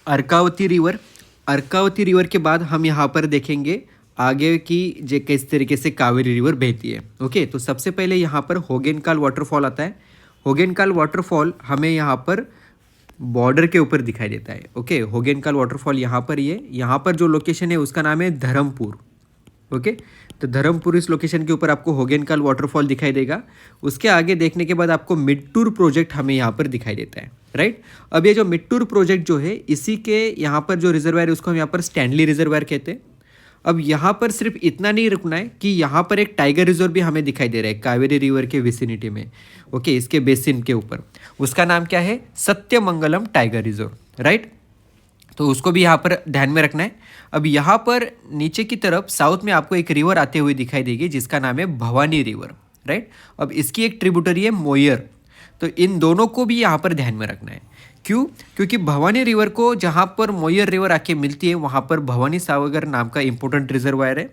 Arkavati river. Arkavati river के बाद हम यहाँ पर देखेंगे आगे की जो किस तरीके से कावेरी रिवर बहती है। ओके, तो सबसे पहले यहाँ पर होगेनकाल वाटरफॉल आता है। होगेनकाल वाटरफॉल हमें यहाँ पर बॉर्डर के ऊपर दिखाई देता है। ओके, होगेनकाल वाटरफॉल यहाँ पर ये यहाँ पर जो लोकेशन है उसका नाम है धर्मपुर। ओके, तो धर्मपुर इस लोकेशन के ऊपर आपको होगेनकाल वाटरफॉल दिखाई देगा। उसके आगे देखने के बाद आपको मिट्टूर प्रोजेक्ट हमें यहाँ पर दिखाई देता है। राइट, अब ये जो मिट्टूर प्रोजेक्ट जो है इसी के यहाँ पर जो रिजर्वायर है उसको हम यहाँ पर स्टैनली रिजर्वायर कहते हैं। अब यहाँ पर सिर्फ इतना नहीं रुकना है कि यहाँ पर एक टाइगर रिजर्व भी हमें दिखाई दे रहा है कावेरी रिवर के विसिनिटी में। ओके, इसके बेसिन के ऊपर उसका नाम क्या है, सत्यमंगलम टाइगर रिजर्व। राइट, तो उसको भी यहाँ पर ध्यान में रखना है। अब यहाँ पर नीचे की तरफ साउथ में आपको एक रिवर आते हुए दिखाई देगी जिसका नाम है भवानी रिवर। राइट, अब इसकी एक ट्रिब्यूटरी है मोयर। तो इन दोनों को भी यहाँ पर ध्यान में रखना है। क्यों? क्योंकि भवानी रिवर को जहाँ पर मोयर रिवर आके मिलती है वहाँ पर भवानी सागर नाम का इंपॉर्टेंट रिजर्वायर है।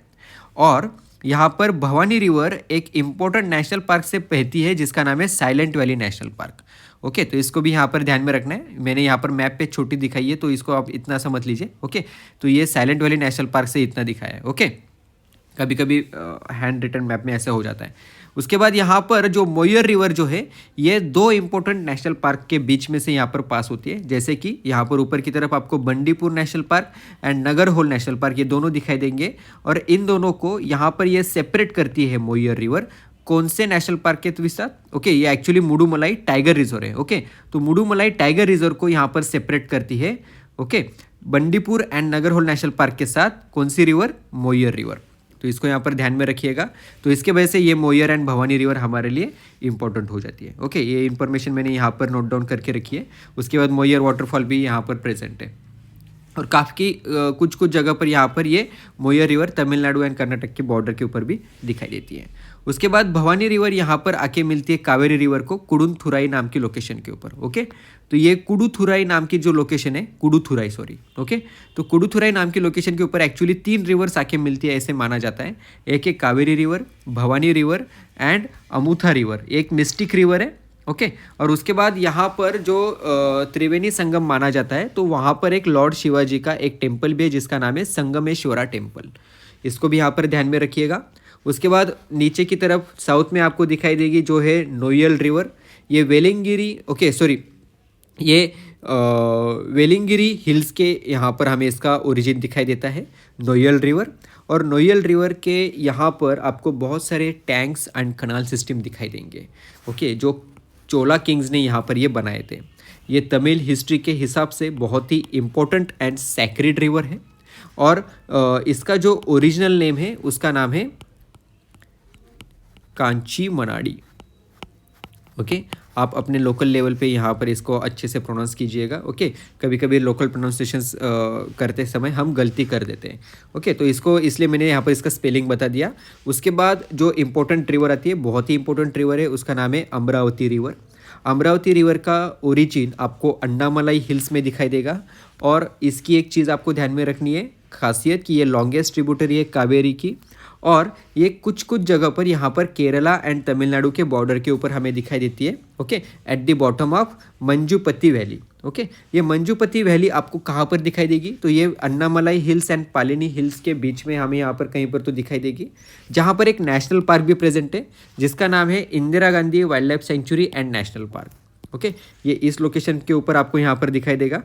और यहाँ पर भवानी रिवर एक इम्पोर्टेंट नेशनल पार्क से बहती है जिसका नाम है silent valley national park. Okay, तो इसको भी यहाँ पर ध्यान में रखना है। मैंने यहाँ पर मैप पे छोटी दिखाई है तो इसको आप इतना समझ लीजिए। ओके, तो ये साइलेंट वैली नेशनल पार्क से इतना दिखाया है। ओके, कभी कभी हैंड रिटन मैप में ऐसा हो जाता है। उसके बाद यहाँ पर जो मोयर रिवर जो है ये दो इंपॉर्टेंट नेशनल पार्क के बीच में से यहाँ पर पास होती है। जैसे कि यहाँ पर ऊपर की तरफ आपको Bandipur national park and Nagarhole national park ये दोनों दिखाई देंगे। और इन दोनों को यहाँ पर ये सेपरेट करती है मोयर रिवर कौन से नेशनल पार्क के साथ। ओके, ये एक्चुअली मुडुमलाई टाइगर रिजर्व है। ओके, तो मुडुमलाई टाइगर रिजर्व को यहाँ पर सेपरेट करती है। Okay, Bandipur and Nagarhole national park के साथ कौन सी रिवर, मोयर रिवर। तो इसको यहाँ पर ध्यान में रखिएगा। तो इसके वजह से ये मोयर एंड भवानी रिवर हमारे लिए इंपॉर्टेंट हो जाती है। ओके, ये इंफॉर्मेशन मैंने यहाँ पर नोट डाउन करके रखी है। उसके बाद मोयर वाटरफॉल भी यहाँ पर प्रेजेंट है। और काफ़ी कुछ कुछ जगह पर यहाँ पर ये Moyer river Tamil Nadu and Karnataka के बॉर्डर के ऊपर भी दिखाई देती है। उसके बाद भवानी रिवर यहाँ पर आके मिलती है कावेरी रिवर को कुडुथुराई नाम की लोकेशन के ऊपर। ओके, तो ये कुडुथुराई नाम की जो लोकेशन है, कुडुथुराई सॉरी। ओके, तो कुडुथुराई नाम की लोकेशन के ऊपर एक्चुअली 3 रिवर्स आके मिलती है ऐसे माना जाता है। एक है Kaveri river, Bhavani river and Amutha river, एक मिस्टिक रिवर है। ओके, और उसके बाद यहाँ पर जो त्रिवेणी संगम माना जाता है तो वहाँ पर एक लॉर्ड शिवाजी का एक टेम्पल भी है जिसका नाम है संगमेश्वरा टेम्पल। इसको भी यहाँ पर ध्यान में रखिएगा। उसके बाद नीचे की तरफ साउथ में आपको दिखाई देगी जो है नोयल रिवर। ये वेलिंगिरी ये वेलिंगिरी हिल्स के यहाँ पर हमें इसका ओरिजिन दिखाई देता है, नोयल रिवर। और नोयल रिवर के यहाँ पर आपको बहुत सारे टैंक्स एंड कनाल सिस्टम दिखाई देंगे। ओके, जो चोला किंग्स ने यहाँ पर ये बनाए थे। ये तमिल हिस्ट्री के हिसाब से बहुत ही इम्पोर्टेंट एंड सैक्रेड रिवर है। और इसका जो ओरिजिनल नेम है उसका नाम है कांची मनाडी। ओके, आप अपने लोकल लेवल पे यहाँ पर इसको अच्छे से प्रोनाउंस कीजिएगा। ओके, कभी कभी लोकल प्रोनाउंसिएशंस करते समय हम गलती कर देते हैं। ओके, तो इसको इसलिए मैंने यहाँ पर इसका स्पेलिंग बता दिया। उसके बाद जो इम्पोर्टेंट रिवर आती है, बहुत ही इंपॉर्टेंट रिवर है, उसका नाम है अमरावती रिवर। अमरावती रिवर का ओरिजिन आपको अन्नामलाई हिल्स में दिखाई देगा। और इसकी एक चीज़ आपको ध्यान में रखनी है, खासियत कि ये लॉन्गेस्ट ट्रिब्यूटरी है कावेरी की। और ये कुछ कुछ जगह पर यहाँ पर केरला एंड तमिलनाडु के बॉर्डर के ऊपर हमें दिखाई देती है। Okay, at the bottom of Manjupati valley. Okay, ये मंजुपति वैली आपको कहाँ पर दिखाई देगी, तो ये अन्नामलाई हिल्स एंड पालिनी हिल्स के बीच में हमें यहाँ पर कहीं पर तो दिखाई देगी, जहाँ पर एक नेशनल पार्क भी प्रेजेंट है जिसका नाम है Indira Gandhi wild life sanctuary and national park. Okay, ये इस लोकेशन के ऊपर आपको यहाँ पर दिखाई देगा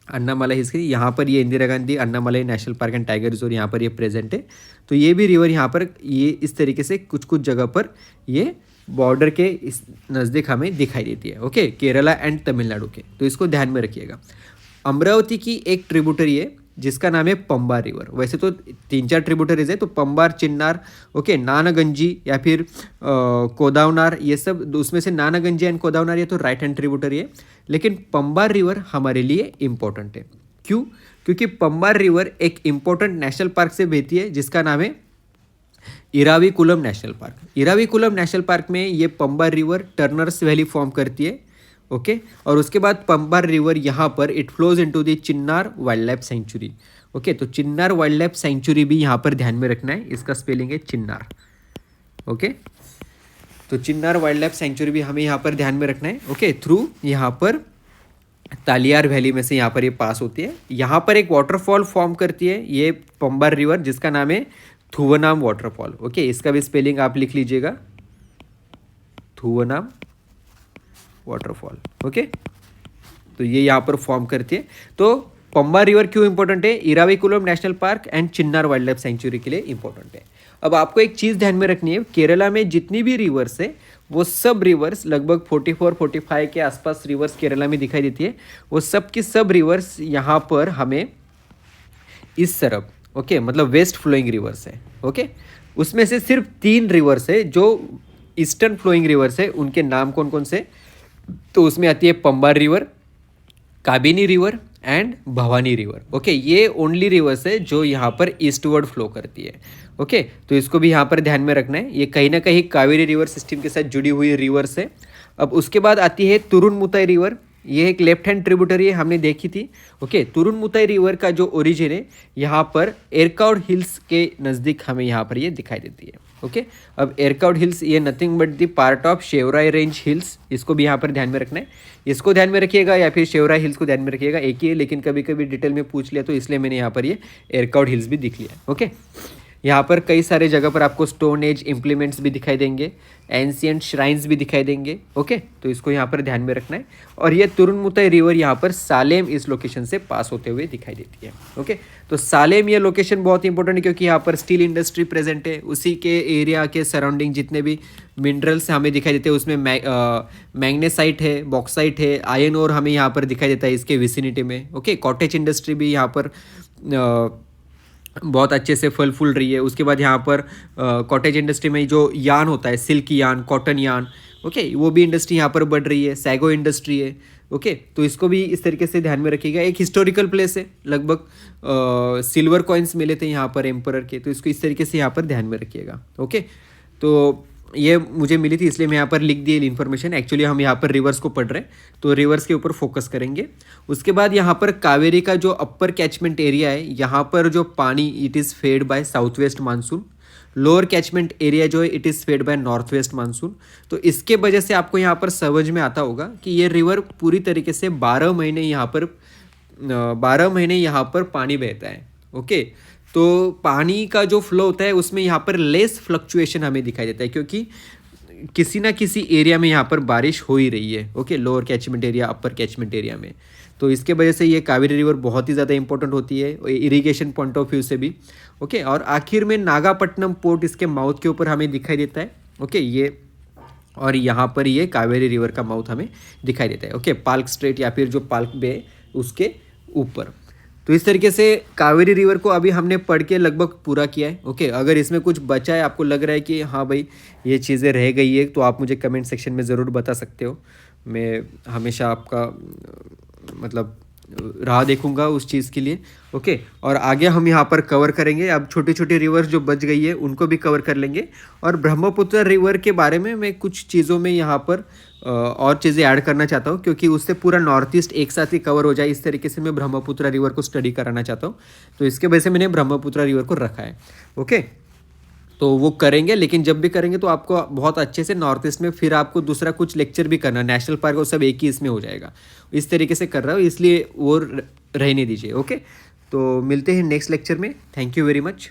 अन्नामलाई हिल्स की। यहाँ पर ये Indira Gandhi Annamalai national park and tiger reserve यहाँ पर ये प्रेजेंट है। तो ये भी रिवर यहाँ पर ये इस तरीके से कुछ कुछ जगह पर ये बॉर्डर के इस नज़दीक हमें दिखाई देती है। ओके, केरला एंड तमिलनाडु के, तो इसको ध्यान में रखिएगा। अमरावती की एक ट्रिब्यूटरी है जिसका नाम है पंबार रिवर। वैसे तो 3-4 ट्रिब्यूटरीज है, तो पंबार, चिन्नार, ओके, नानागंजी या फिर कोदावनार, ये सब उसमें से नानागंजी एंड कोदावनार ये तो राइट हैंड ट्रिब्यूटरी है। लेकिन पंबार रिवर हमारे लिए इम्पोर्टेंट है। क्यों? क्योंकि पंबार रिवर एक इम्पोर्टेंट नेशनल पार्क से बहती है जिसका नाम है Eravikulam national park. Eravikulam national park में ये Panwar river Turners valley form करती है। ओके, और उसके बाद पंबार रिवर यहाँ पर it flows into the Chinnar wild life sanctuary. Okay, तो चिन्नार वाइल्ड लाइफ सेंचुरी भी यहाँ पर ध्यान में रखना है, इसका स्पेलिंग है चिन्नार। ओके, तो चिन्नार वाइल्ड लाइफ सेंचुरी भी हमें यहाँ पर ध्यान में रखना है। ओके, थ्रू यहाँ पर तालियार वैली में से यहाँ पर ये पास होती है। यहाँ पर एक वाटरफॉल फॉर्म करती है ये पंबार रिवर, जिसका नाम है थुवनाम वाटरफॉल। ओके, इसका भी स्पेलिंग आप लिख लीजिएगा, थुवनाम वाटरफॉल। ओके, तो ये यहाँ पर फॉर्म करती है। तो पंबा रिवर क्यों इंपॉर्टेंट है? Eravikulam national park and Chinnar wild life sanctuary के लिए इंपॉर्टेंट है। अब आपको एक चीज़ ध्यान में रखनी है, केरला में जितनी भी रिवर्स है वो सब रिवर्स लगभग 44-45 के आसपास रिवर्स केरला में दिखाई देती है। वो सब की सब रिवर्स यहाँ पर हमें इस तरफ, ओके, मतलब वेस्ट फ्लोइंग रिवर्स है। ओके, उसमें से सिर्फ 3 रिवर्स है जो ईस्टर्न फ्लोइंग रिवर्स है। उनके नाम कौन कौन से? तो उसमें आती है Pambar river, Kabini river and Bhavani river. Okay, ये ओनली रिवर्स है जो यहाँ पर ईस्टवर्ड फ्लो करती है। ओके, तो इसको भी यहाँ पर ध्यान में रखना है, ये कहीं ना कहीं कावेरी रिवर सिस्टम के साथ जुड़ी हुई रिवर्स है। अब उसके बाद आती है तुरुनमुताई रिवर, ये एक लेफ्ट हैंड ट्रिब्यूटरी है, हमने देखी थी। ओके, तुरुनमुताई रिवर का जो ओरिजिन है यहाँ पर एरकाउड हिल्स के नज़दीक हमें यहाँ पर ये दिखाई देती है। ओके, अब एरकाउड हिल्स ये nothing but the part of Shevaroy range hills, इसको भी यहाँ पर ध्यान में रखना है। इसको ध्यान में रखिएगा या फिर शेवराई हिल्स को ध्यान में रखिएगा, एक ही है, लेकिन कभी कभी डिटेल में पूछ लिया तो इसलिए मैंने यहाँ पर ये एरकाउड हिल्स भी दिख लिया। ओके, यहाँ पर कई सारे जगह पर आपको स्टोन एज इम्प्लीमेंट्स भी दिखाई देंगे, एंशियंट श्राइन्स भी दिखाई देंगे। ओके, तो इसको यहाँ पर ध्यान में रखना है। और ये तुरुनमुताई रिवर यहाँ पर सालेम इस लोकेशन से पास होते हुए दिखाई देती है। ओके, तो सालेम ये लोकेशन बहुत इंपॉर्टेंट है क्योंकि यहाँ पर स्टील इंडस्ट्री प्रेजेंट है, उसी के एरिया के सराउंडिंग जितने भी मिनरल्स हमें दिखाई देते हैं उसमें मैग्नेसाइट है, बॉक्साइट है, आयरन ओर हमें यहाँ पर दिखाई देता है इसके विसिनिटी में। ओके, कॉटेज इंडस्ट्री भी यहाँ पर बहुत अच्छे से फल फूल रही है। उसके बाद यहाँ पर कॉटेज इंडस्ट्री में जो यान होता है, सिल्क यान, कॉटन यान, ओके, वो भी इंडस्ट्री यहाँ पर बढ़ रही है। सैगो इंडस्ट्री है। ओके, तो इसको भी इस तरीके से ध्यान में रखिएगा। एक हिस्टोरिकल प्लेस है, लगभग सिल्वर कॉइन्स मिले थे यहाँ पर एम्परर के, तो इसको इस तरीके से यहाँ पर ध्यान में रखिएगा। ओके, तो ये मुझे मिली थी इसलिए मैं यहाँ पर लिख दी इन्फॉर्मेशन। एक्चुअली हम यहाँ पर रिवर्स को पढ़ रहे हैं तो रिवर्स के ऊपर फोकस करेंगे। उसके बाद यहाँ पर कावेरी का जो अपर कैचमेंट एरिया है, यहाँ पर जो पानी it is fed by south west monsoon. Lower catchment area जो है it is fed by north west monsoon. तो इसके वजह से आपको यहाँ पर समझ में आता होगा कि ये रिवर पूरी तरीके से 12 महीने यहाँ पर पानी बहता है। ओके, तो पानी का जो फ्लो होता है उसमें यहाँ पर लेस फ्लक्चुएशन हमें दिखाई देता है क्योंकि किसी ना किसी एरिया में यहाँ पर बारिश हो ही रही है। ओके, लोअर कैचमेंट एरिया, अपर कैचमेंट एरिया में। तो इसके वजह से ये कावेरी रिवर बहुत ही ज़्यादा इंपॉर्टेंट होती है इरिगेशन पॉइंट ऑफ व्यू से भी। ओके, और आखिर में नागापट्टनम पोर्ट इसके माउथ के ऊपर हमें दिखाई देता है। ओके, ये और यहाँ पर ये कावेरी रिवर का माउथ हमें दिखाई देता है। ओके, पाल्क स्ट्रेट या फिर जो पाल्क बे उसके ऊपर। तो इस तरीके से कावेरी रिवर को अभी हमने पढ़ के लगभग पूरा किया है। ओके, अगर इसमें कुछ बचा है, आपको लग रहा है कि हाँ भाई ये चीज़ें रह गई है, तो आप मुझे कमेंट सेक्शन में ज़रूर बता सकते हो। मैं हमेशा आपका मतलब राह देखूंगा उस चीज़ के लिए। ओके, और आगे हम यहाँ पर कवर करेंगे। अब छोटी छोटी रिवर्स जो बच गई है उनको भी कवर कर लेंगे। और ब्रह्मपुत्र रिवर के बारे में मैं कुछ चीज़ों में यहाँ पर और चीज़ें ऐड करना चाहता हूँ क्योंकि उससे पूरा नॉर्थ ईस्ट एक साथ ही कवर हो जाए, इस तरीके से मैं ब्रह्मपुत्र रिवर को स्टडी कराना चाहता हूँ। तो इसके वजह से मैंने ब्रह्मपुत्र रिवर को रखा है। ओके, तो वो करेंगे, लेकिन जब भी करेंगे तो आपको बहुत अच्छे से नॉर्थ ईस्ट में फिर आपको दूसरा कुछ लेक्चर भी करना, नेशनल पार्क और सब एक ही इसमें हो जाएगा। इस तरीके से कर रहा हूँ, इसलिए वो रहने दीजिए। ओके, तो मिलते हैं नेक्स्ट लेक्चर में। Thank you very much.